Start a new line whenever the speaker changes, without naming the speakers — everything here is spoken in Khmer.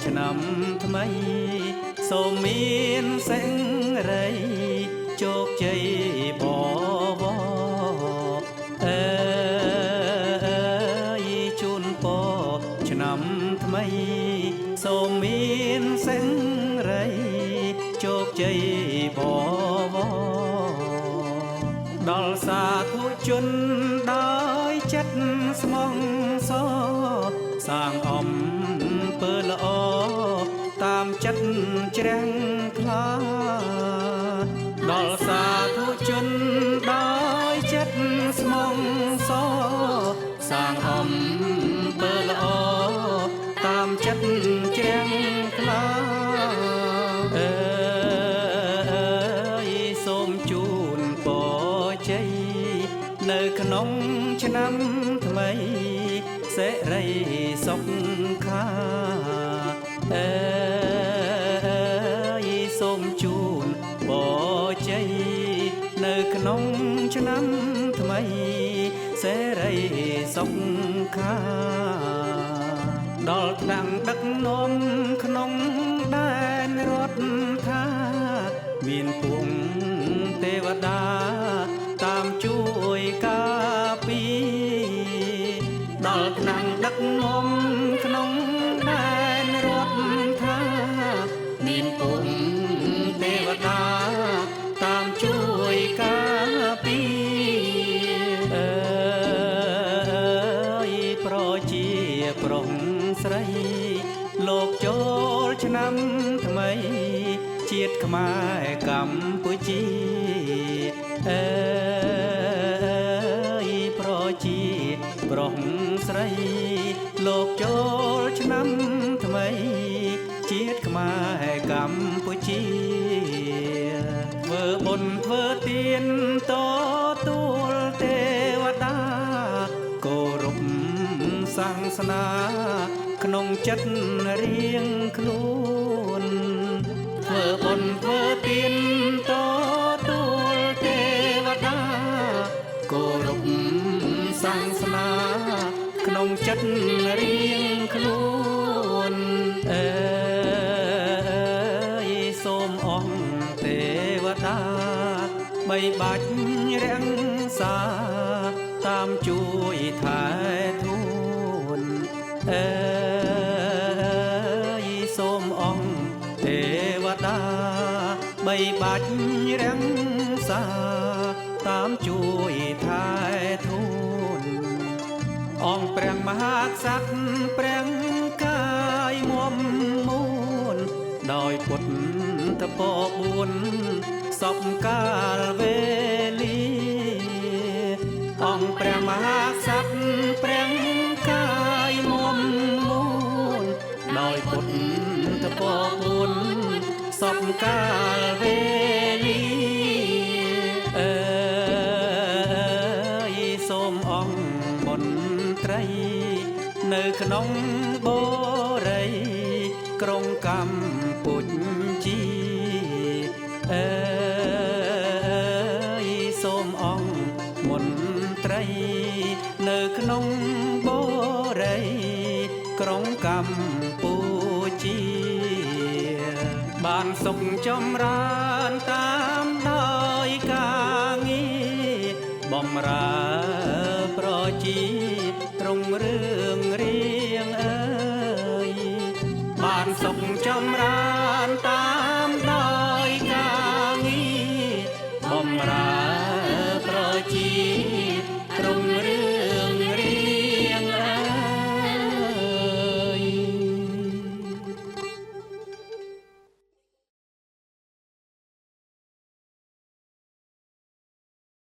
ឆ្នាំថ្មីសូមមានសេរីជោគជ័យបវរអើយជូនពរឆ្នាំថ្មីសូមមានសេរីជោគជ័យបវរដល់សាធុជនដោយចិត្តស្មោះសរសាងអំពើល្អតាមចិត្តជ្រះថ្លាដល់សាធុជនដោយចិត្តស្មោះសរសាងអំពើល្អតាមចិត្តជ្រះថ្លាអើយសូមជូនពរជ័យនៅក្នុងឆ្នាំថ្មីសេរីសុខាអើយសូមជូនពរជ័យនៅក្នុងឆ្នាំថ្មីសេរីសុខាដល់ថ្នាក់ដឹកនាំក្នុងដែនរដ្ឋាមានពួងទេវតាតាមជួយការពារដល់ថ្នាក់ដឹកនាំក្នុងដែនរដ្ឋាមានពុំទេវតាតាមជួយការពារអើយប្រជាប្រុសស្រីលោកចូលឆ្នាំថ្មីជាតិខ្មែរកម្ពុជាអើយប្រជាប្រុសស្រីលោកចូលឆ្នាំថ្មីជាតិខ្មែរកម្ពុជាធ្វើបុណ្យធ្វើទានតទួលទេវតាគោរពសាសនាក្នុងចិត្តរៀងខ្លួនធ្វើបុណ្យធ្វើទានតទួលទេវតាគោរពសាសនាក្នុងចិត្តរៀងខ្លួនអើយសូមអង្គទេវតាបីបាច់រាំងសាតាមជួយថែធួនអើយសូមអង្គទេវតាបីបាច់រាំងសាតាមជួយថែធួនអង្គព្រះមហាក្សត្រព្រះកាយមុំមួនដោយពុទ្ធព4សពកាលវេលាអង្គព្រះមហាក្សត្រព្រះកាយមុំមួនដោយពុទ្ធព4សពកាលវេលាអើយសូមអង្គមន្ត្រីនៅក្នុងបរិយក្រុងកម្ពុជាអើយសូមអង្គមន្ត្រីនៅក្នុងបរិយក្រុងកម្ពុជាបានសុខចម្រើនតាមដោយការងារបំរើប្រជារុងរឿងរៀងអើយបានសុខចម្រើន